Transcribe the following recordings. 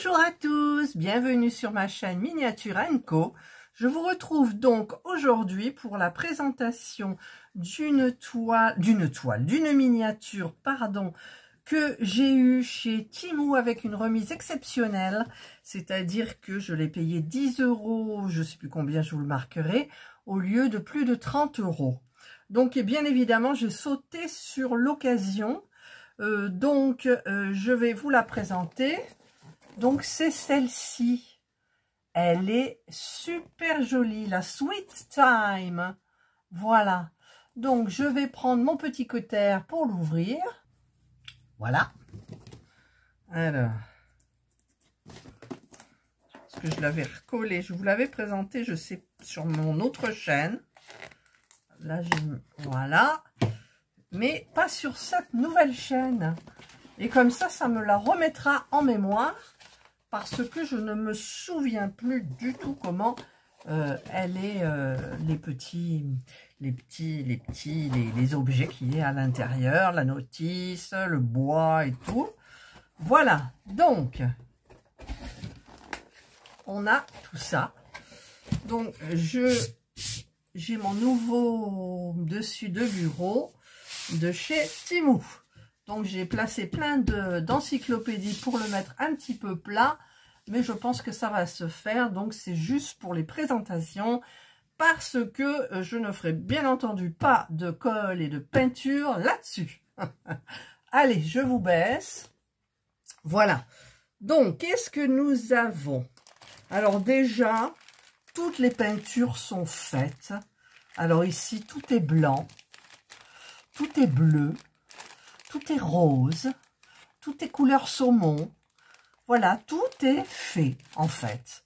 Bonjour à tous, bienvenue sur ma chaîne Miniature & Co. Je vous retrouve donc aujourd'hui pour la présentation d'une miniature, que j'ai eue chez Temu avec une remise exceptionnelle, c'est-à-dire que je l'ai payé 10 €, je ne sais plus combien, je vous le marquerai, au lieu de plus de 30 €. Donc, et bien évidemment, j'ai sauté sur l'occasion, je vais vous la présenter. Donc, c'est celle-ci. Elle est super jolie, la Sweet Time. Voilà. Donc, je vais prendre mon petit cutter pour l'ouvrir. Voilà. Alors. Parce que je l'avais recollé. Je vous l'avais présenté, je sais, sur mon autre chaîne. Là, voilà. Mais pas sur cette nouvelle chaîne. Et comme ça me la remettra en mémoire. Parce que je ne me souviens plus du tout comment elle est, les objets qu'il y a à l'intérieur, la notice, le bois et tout. Voilà, donc, on a tout ça. Donc, j'ai mon nouveau dessus de bureau de chez Temu. Donc, j'ai placé plein d'encyclopédies pour le mettre un petit peu plat. Mais je pense que ça va se faire. Donc, c'est juste pour les présentations. Parce que je ne ferai bien entendu pas de colle et de peinture là-dessus. Allez, je vous baisse. Voilà. Donc, qu'est-ce que nous avons? Alors, déjà, toutes les peintures sont faites. Alors, ici, tout est blanc. Tout est bleu. Tout est rose, tout est couleur saumon. Voilà, tout est fait, en fait.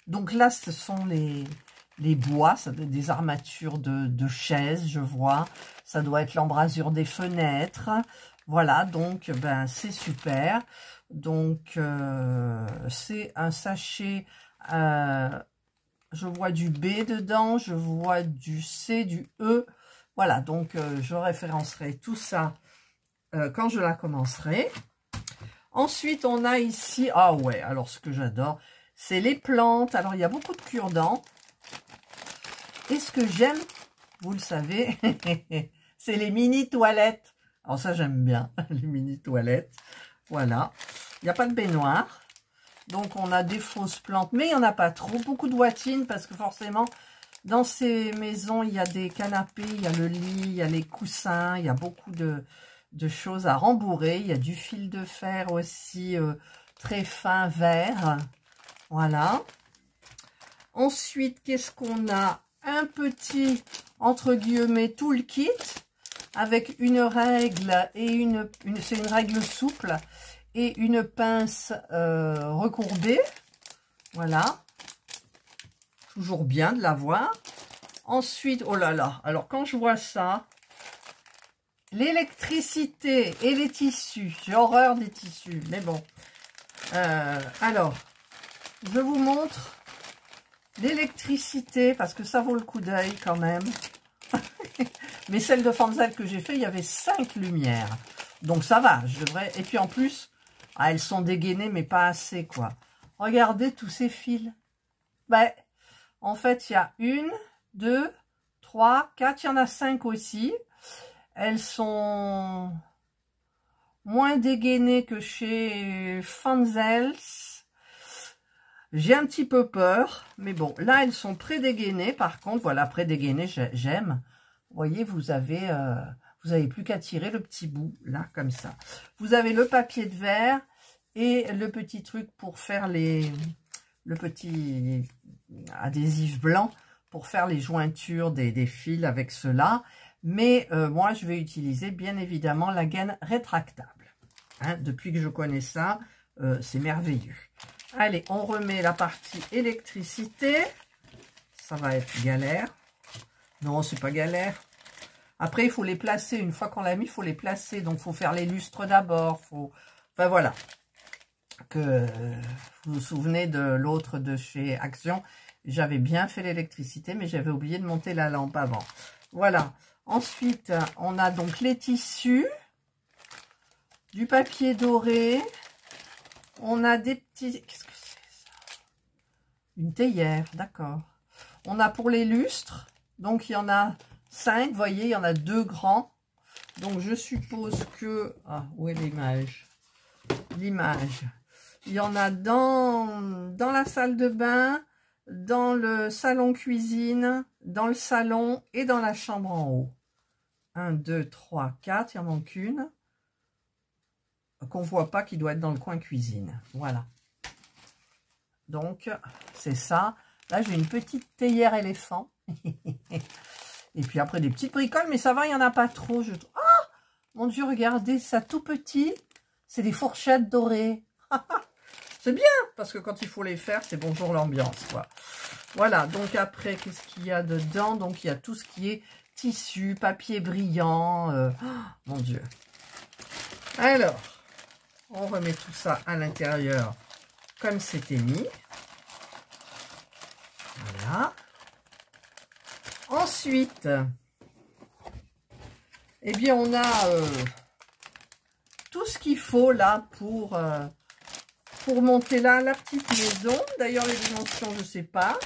Donc là, ce sont les bois, ça doit être des armatures de chaises, je vois. Ça doit être l'embrasure des fenêtres. Voilà, donc, ben, c'est super. Donc, c'est un sachet, je vois du B dedans, je vois du C, du E. Voilà, donc, je référencerai tout ça quand je la commencerai. Ensuite, on a ici, ah ouais, alors ce que j'adore, c'est les plantes. Alors, il y a beaucoup de cure-dents. Et ce que j'aime, vous le savez, c'est les mini-toilettes. Alors ça, j'aime bien, les mini-toilettes. Voilà. Il n'y a pas de baignoire. Donc, on a des fausses plantes, mais il n'y en a pas trop. Beaucoup de boîtines, parce que forcément, dans ces maisons, il y a des canapés, il y a le lit, il y a les coussins, il y a beaucoup de choses à rembourrer. Il y a du fil de fer aussi très fin vert. Voilà. Ensuite, qu'est-ce qu'on a? Un petit, entre guillemets, toolkit avec une règle et c'est une règle souple et une pince recourbée. Voilà. Toujours bien de l'avoir. Ensuite, oh là là, alors quand je vois ça, l'électricité et les tissus. J'ai horreur des tissus, mais bon. Alors, je vous montre l'électricité, parce que ça vaut le coup d'œil quand même. Mais celle de Fanzel que j'ai fait, il y avait 5 lumières. Donc ça va, je devrais... Et puis en plus, elles sont dégainées, mais pas assez, quoi. Regardez tous ces fils. Ben, en fait, il y a 1, 2, 3, 4, il y en a 5 aussi. Elles sont moins dégainées que chez Fanzels. J'ai un petit peu peur, mais bon, là, elles sont pré-dégainées. Par contre, voilà, pré-dégainées, j'aime. Vous voyez, vous avez plus qu'à tirer le petit bout, là, comme ça. Vous avez le papier de verre et le petit truc pour faire le petit adhésif blanc pour faire les jointures des fils avec cela. Mais moi, je vais utiliser bien évidemment la gaine rétractable. Hein, depuis que je connais ça, c'est merveilleux. Allez, on remet la partie électricité. Ça va être galère. Non, c'est pas galère. Après, il faut les placer. Une fois qu'on l'a mis, il faut les placer. Donc, il faut faire les lustres d'abord. Enfin, voilà. Que vous vous souvenez de l'autre de chez Action. J'avais bien fait l'électricité, mais j'avais oublié de monter la lampe avant. Voilà. Ensuite, on a donc les tissus, du papier doré, On a des petits... Qu'est-ce que c'est ça? Une théière, d'accord. On a pour les lustres, donc il y en a 5, vous voyez, il y en a 2 grands. Donc je suppose que... Ah, où est l'image? L'image. Il y en a dans la salle de bain, dans le salon cuisine, dans le salon et dans la chambre en haut. 1, 2, 3, 4, il en manque une. Qu'on voit pas, qui doit être dans le coin cuisine. Voilà. Donc, c'est ça. Là, j'ai une petite théière éléphant. Et puis après, des petites bricoles, mais ça va, il n'y en a pas trop. Je... Ah, mon Dieu, regardez, ça tout petit. C'est des fourchettes dorées. C'est bien, parce que quand il faut les faire, c'est bonjour l'ambiance, quoi. Voilà, donc après, qu'est-ce qu'il y a dedans? Donc, il y a tout ce qui est tissu, papier brillant. Oh, mon Dieu. Alors, on remet tout ça à l'intérieur comme c'était mis. Voilà. Ensuite, eh bien, on a tout ce qu'il faut là pour monter là la petite maison. D'ailleurs, les dimensions, je ne sais pas.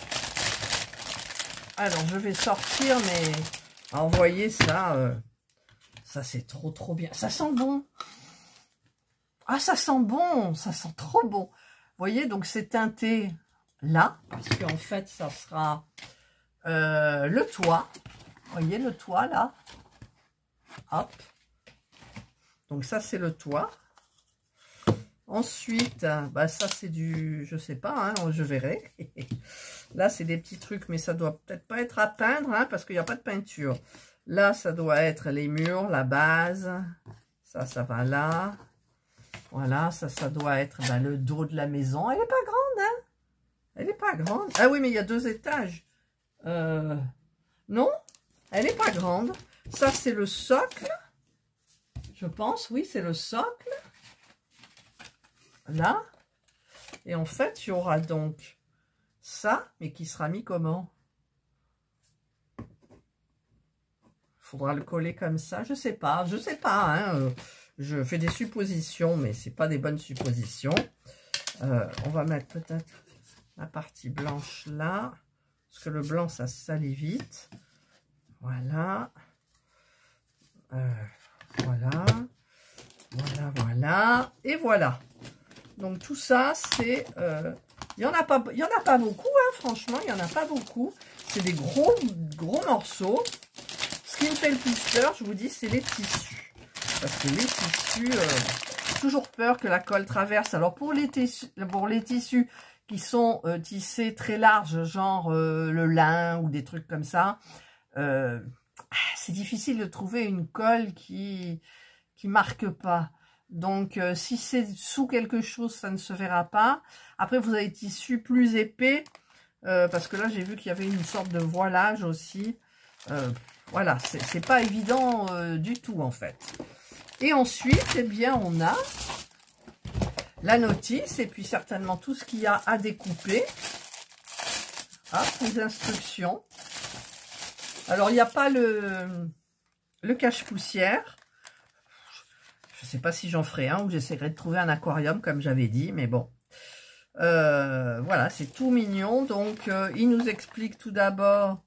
Alors, je vais sortir, mais alors, vous voyez ça, ça c'est trop bien. Ça sent bon. Ah, ça sent bon, ça sent trop bon. Vous voyez, donc c'est teinté là, parce qu'en fait, ça sera le toit. Vous voyez le toit là. Hop. Donc ça, c'est le toit. Ensuite, bah ça c'est du, je sais pas, hein, je verrai. Là, c'est des petits trucs, mais ça doit peut-être pas être à peindre, hein, parce qu'il n'y a pas de peinture. Là, ça doit être les murs, la base. Ça va là. Voilà, ça doit être le dos de la maison. Elle n'est pas grande, hein? Elle n'est pas grande. Ah oui, mais il y a 2 étages. Non, elle n'est pas grande. Ça, c'est le socle. Je pense, oui, c'est le socle. Là. Et en fait, il y aura donc ça, mais qui sera mis comment? Il faudra le coller comme ça. Je sais pas, hein. Je fais des suppositions, mais c'est pas des bonnes suppositions. On va mettre peut-être la partie blanche là, parce que le blanc, ça salit vite. Voilà. Voilà. Voilà. Et voilà. Donc tout ça, c'est... il n'y en a pas beaucoup, hein, franchement, il n'y en a pas beaucoup. C'est des gros morceaux. Ce qui me fait le plus peur, je vous dis, c'est les tissus. Parce que les tissus, toujours peur que la colle traverse. Alors pour les tissus qui sont tissés très larges, genre le lin ou des trucs comme ça, c'est difficile de trouver une colle qui marque pas. Donc si c'est sous quelque chose, ça ne se verra pas. Après vous avez des tissus plus épais, parce que là j'ai vu qu'il y avait une sorte de voilage aussi. Voilà, c'est pas évident du tout en fait. Et ensuite, eh bien, on a la notice et puis certainement tout ce qu'il y a à découper. Hop, les instructions. Alors, il n'y a pas le cache-poussière. Je ne sais pas si j'en ferai un ou j'essaierai de trouver un aquarium comme j'avais dit, mais bon. Voilà, c'est tout mignon. Donc, il nous explique tout d'abord,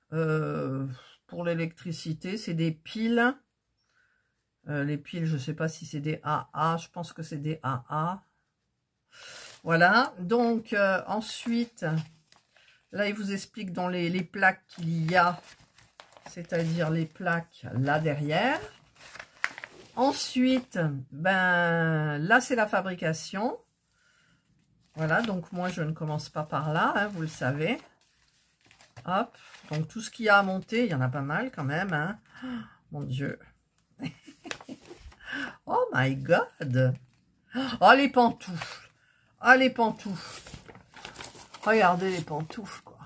pour l'électricité, c'est des piles. Les piles, je ne sais pas si c'est des AA, je pense que c'est des AA. Voilà, donc ensuite, là il vous explique dans les plaques qu'il y a, c'est-à-dire les plaques là derrière. Ensuite, ben là c'est la fabrication. Voilà, donc moi je ne commence pas par là, hein, vous le savez. Hop, donc tout ce qu'il y a à monter, il y en a pas mal quand même, hein. Oh, mon Dieu. Oh my God. Oh, les pantoufles. Ah, les pantoufles. Regardez les pantoufles, quoi.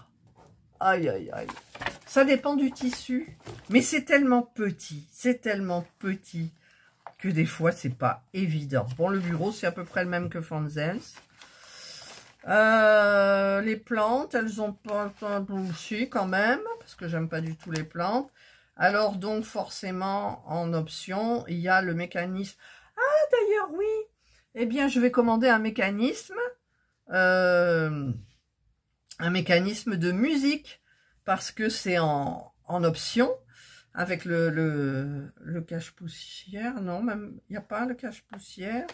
Aïe, aïe, aïe. Ça dépend du tissu. Mais c'est tellement petit. C'est tellement petit que des fois, c'est pas évident. Bon, le bureau, c'est à peu près le même que Fanzels. Les plantes, elles ont pas aussi quand même. Parce que j'aime pas du tout les plantes. Alors, donc, forcément, en option, il y a le mécanisme. Ah, d'ailleurs, oui, eh bien, je vais commander un mécanisme de musique, parce que c'est en option, avec le cache-poussière. Non, même, il n'y a pas le cache-poussière.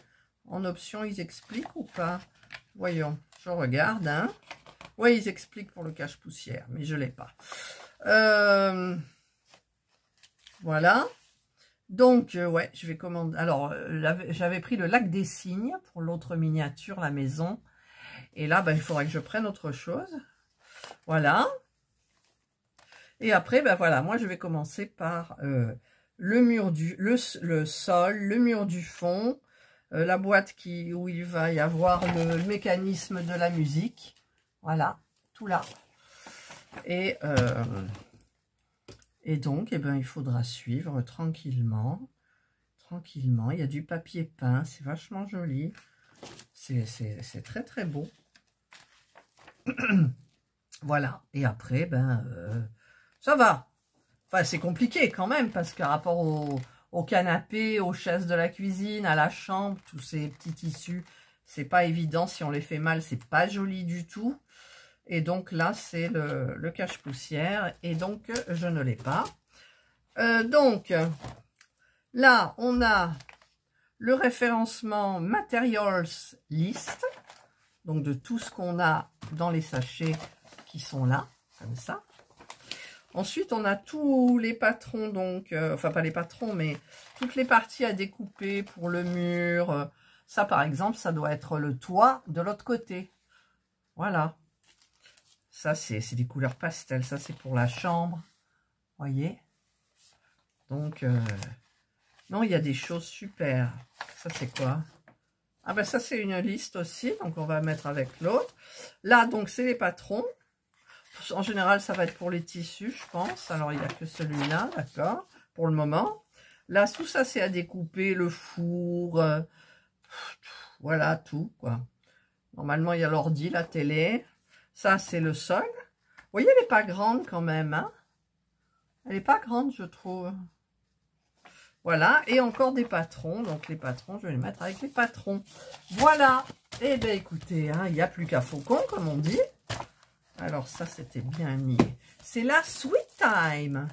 En option, ils expliquent ou pas? Voyons, je regarde, hein. Oui, ils expliquent pour le cache-poussière, mais je ne l'ai pas. Voilà. Donc, ouais, je vais commander. Alors, j'avais pris le lac des cygnes pour l'autre miniature, la maison. Et là, ben, il faudrait que je prenne autre chose. Voilà. Et après, ben voilà, moi, je vais commencer par le mur le sol, le mur du fond, la boîte où il va y avoir le mécanisme de la musique. Voilà, tout là. Et donc, eh ben, il faudra suivre tranquillement. Tranquillement. Il y a du papier peint, c'est vachement joli. C'est très très beau. Voilà. Et après, ben, ça va. Enfin, c'est compliqué quand même, parce que par rapport au canapé, aux chaises de la cuisine, à la chambre, tous ces petits tissus, c'est pas évident. Si on les fait mal, c'est pas joli du tout. Et donc là, c'est le cache-poussière. Et donc, je ne l'ai pas. Donc, là, on a le référencement Materials List. Donc, de tout ce qu'on a dans les sachets qui sont là, comme ça. Ensuite, on a tous les patrons, donc, enfin, pas les patrons, mais toutes les parties à découper pour le mur. Ça, par exemple, ça doit être le toit de l'autre côté. Voilà. Ça, c'est des couleurs pastel. Ça, c'est pour la chambre. Voyez? Donc, non, il y a des choses super. Ça, c'est quoi? Ah ben, ça, c'est une liste aussi. Donc, on va mettre avec l'autre. Là, donc, c'est les patrons. En général, ça va être pour les tissus, je pense. Alors, il n'y a que celui-là, d'accord? Pour le moment. Là, tout ça, c'est à découper. Le four. Voilà, tout, quoi. Normalement, il y a l'ordi, la télé. Ça, c'est le sol. Vous voyez, elle n'est pas grande quand même, hein? Elle n'est pas grande, je trouve. Voilà, et encore des patrons. Donc, les patrons, je vais les mettre avec les patrons. Voilà. Eh bien, écoutez, hein, il n'y a plus qu'à faucon, comme on dit. Alors, ça, c'était bien mis. C'est la Sweet Time.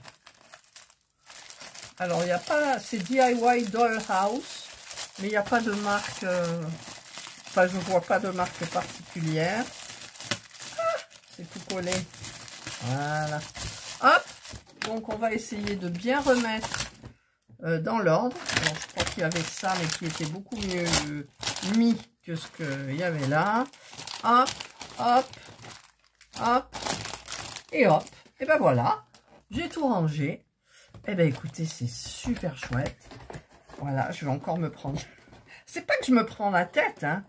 Alors, il n'y a pas... C'est DIY Dollhouse, mais il n'y a pas de marque... Enfin, je ne vois pas de marque particulière. Ah, c'est tout collé. Voilà. Hop. Donc, on va essayer de bien remettre dans l'ordre. Alors, je crois qu'il y avait ça, mais qui était beaucoup mieux mis que ce qu'il y avait là. Hop, hop, hop, et hop. Et ben voilà, j'ai tout rangé. Et ben écoutez, c'est super chouette. Voilà, je vais encore me prendre... C'est pas que je me prends la tête, hein.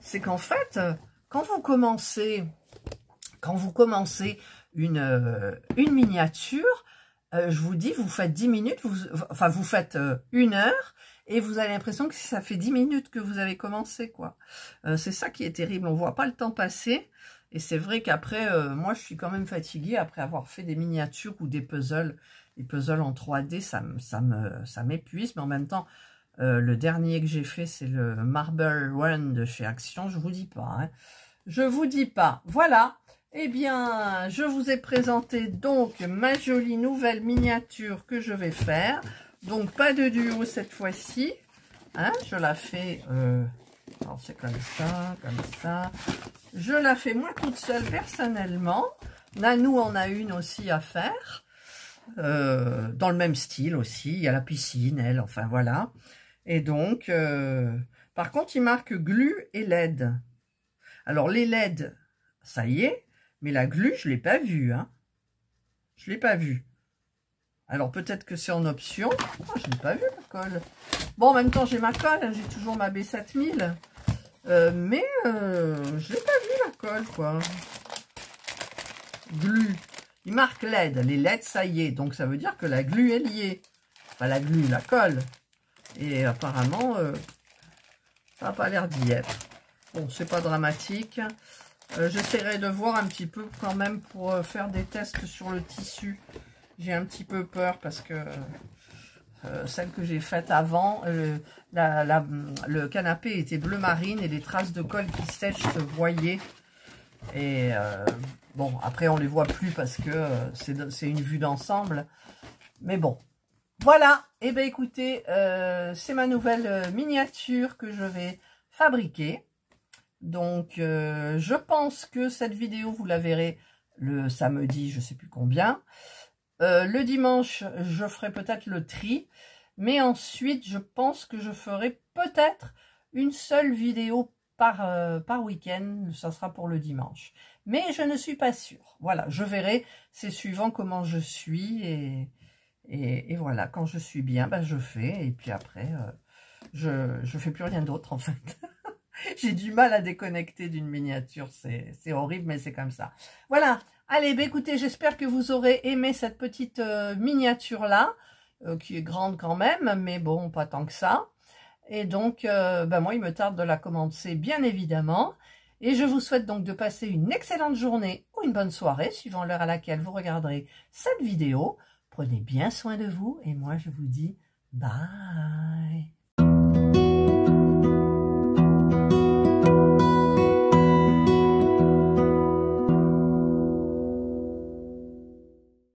C'est qu'en fait, quand vous commencez une miniature, je vous dis, vous faites 10 minutes, vous faites 1 heure, et vous avez l'impression que ça fait 10 minutes que vous avez commencé, quoi. C'est ça qui est terrible, on voit pas le temps passer, et c'est vrai qu'après, moi, je suis quand même fatiguée après avoir fait des miniatures ou des puzzles. Les puzzles en 3D, ça m'épuise, mais en même temps, le dernier que j'ai fait, c'est le Marble Run de chez Action, je vous dis pas, hein. Je vous dis pas, voilà. Eh bien, je vous ai présenté donc ma jolie nouvelle miniature que je vais faire. Donc, pas de duo cette fois-ci. Hein, je la fais... alors, c'est comme ça, comme ça. Je la fais moi toute seule personnellement. Nanou en a une aussi à faire. Dans le même style aussi. Il y a la piscine, elle. Enfin, voilà. Et donc, par contre, il marque glu et LED. Alors, les LED, ça y est. Mais la glu, je ne l'ai pas vue, hein. Je ne l'ai pas vue. Alors, peut-être que c'est en option. Oh, je n'ai pas vu la colle. Bon, en même temps, j'ai ma colle. Hein, j'ai toujours ma B7000. Mais je ne l'ai pas vue, la colle, quoi. Glu. Il marque LED. Les LED, ça y est. Donc, ça veut dire que la glu est liée. Enfin, la glu, la colle. Et apparemment, ça n'a pas l'air d'y être. Bon, c'est pas dramatique. J'essaierai de voir un petit peu quand même pour faire des tests sur le tissu. J'ai un petit peu peur parce que celle que j'ai faite avant, le canapé était bleu marine et les traces de colle qui sèchent se voyaient. Et bon, après on les voit plus parce que c'est une vue d'ensemble. Mais bon, voilà. Et ben écoutez, c'est ma nouvelle miniature que je vais fabriquer. Donc, je pense que cette vidéo, vous la verrez le samedi, je sais plus combien. Le dimanche, je ferai peut-être le tri. Mais ensuite, je pense que je ferai peut-être une seule vidéo par week-end. Ça sera pour le dimanche. Mais je ne suis pas sûre. Voilà, je verrai. C'est suivant comment je suis. Et voilà, quand je suis bien, ben, je fais. Et puis après, je fais plus rien d'autre en fait. J'ai du mal à déconnecter d'une miniature, c'est horrible, mais c'est comme ça. Voilà, allez, bah écoutez, j'espère que vous aurez aimé cette petite miniature-là, qui est grande quand même, mais bon, pas tant que ça. Et donc, bah moi, il me tarde de la commencer, bien évidemment. Et je vous souhaite donc de passer une excellente journée ou une bonne soirée, suivant l'heure à laquelle vous regarderez cette vidéo. Prenez bien soin de vous, et moi, je vous dis bye.